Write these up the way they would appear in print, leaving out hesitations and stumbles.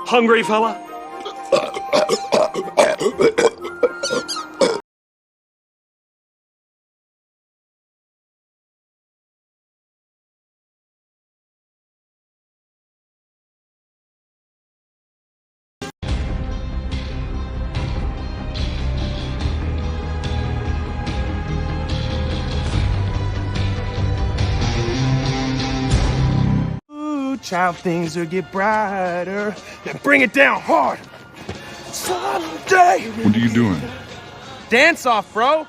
Hungry, fella? Child, things will get brighter. Then bring it down hard. Someday. What are you doing? Dance off, bro.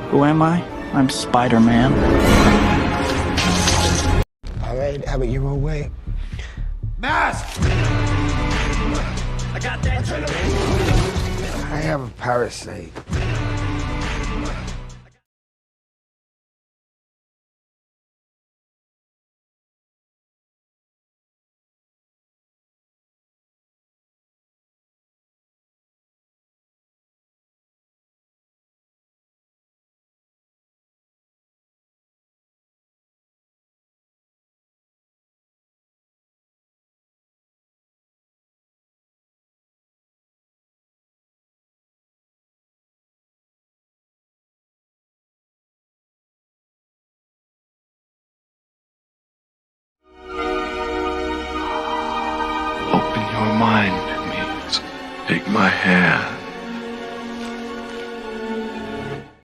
Who am I? I'm Spider-Man. All right, have it your own way. Mask! I got that. I have a parasite. Open your mind means take my hand.